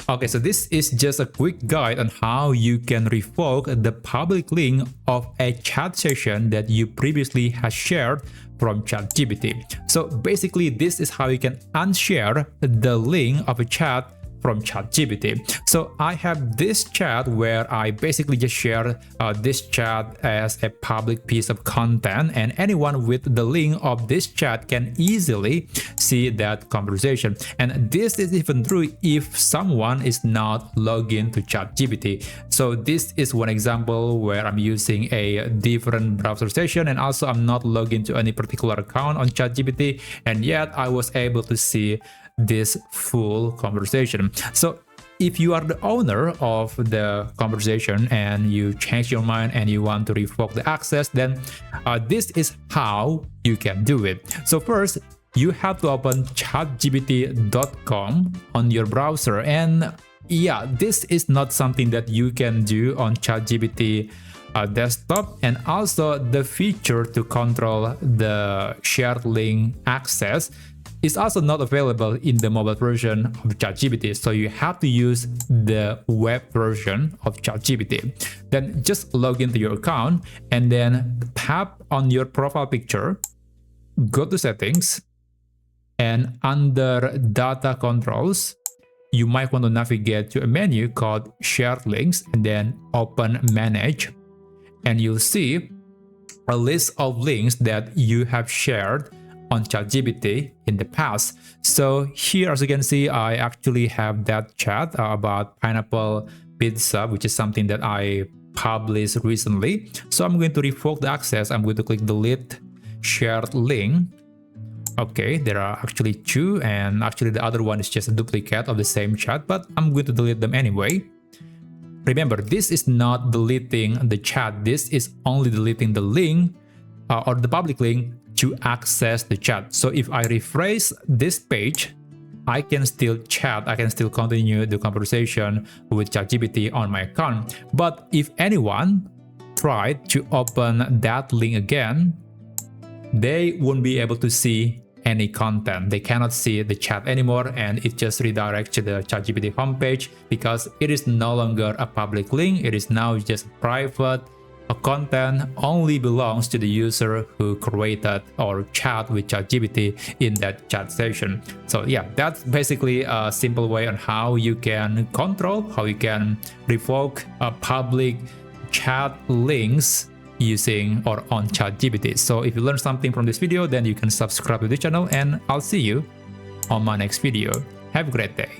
Okay, so this is just a quick guide on how you can revoke the public link of a chat session that you previously had shared from ChatGPT. So basically, this is how you can unshare the link of a chat from ChatGPT. So I have this chat where I basically just share this chat as a public piece of content, and anyone with the link of this chat can easily see that conversation. And this is even true if someone is not logged in to ChatGPT. So this is one example where I'm using a different browser session, and also I'm not logged into any particular account on ChatGPT, and yet I was able to see this full conversation. So if you are the owner of the conversation and you change your mind and you want to revoke the access, then this is how you can do it. So first, you have to open chatgpt.com on your browser, and yeah, this is not something that you can do on ChatGPT desktop, and also the feature to control the shared link access is also not available in the mobile version of ChatGPT. So you have to use the web version of ChatGPT. Then just log into your account and then tap on your profile picture, go to settings, and under data controls, you might want to navigate to a menu called shared links and then open manage. And you'll see a list of links that you have shared on ChatGPT in the past. So here, as you can see, I actually have that chat about pineapple pizza, which is something that I published recently. So I'm going to revoke the access. I'm going to click delete shared link. Okay, there are actually two, and actually the other one is just a duplicate of the same chat, but I'm going to delete them anyway. Remember, this is not deleting the chat. This is only deleting the link or the public link to access the chat. So if I refresh this page, I can still chat, I can still continue the conversation with ChatGPT on my account. But if anyone tried to open that link again, they won't be able to see any content. They cannot see the chat anymore, and it just redirects to the ChatGPT homepage because it is no longer a public link. It is now just private. Content only belongs to the user who created or chat with ChatGPT in that chat session. So yeah, that's basically a simple way on how you can control, how you can revoke public chat links using or on ChatGPT. So if you learned something from this video, then you can subscribe to the channel, and I'll see you on my next video. Have a great day.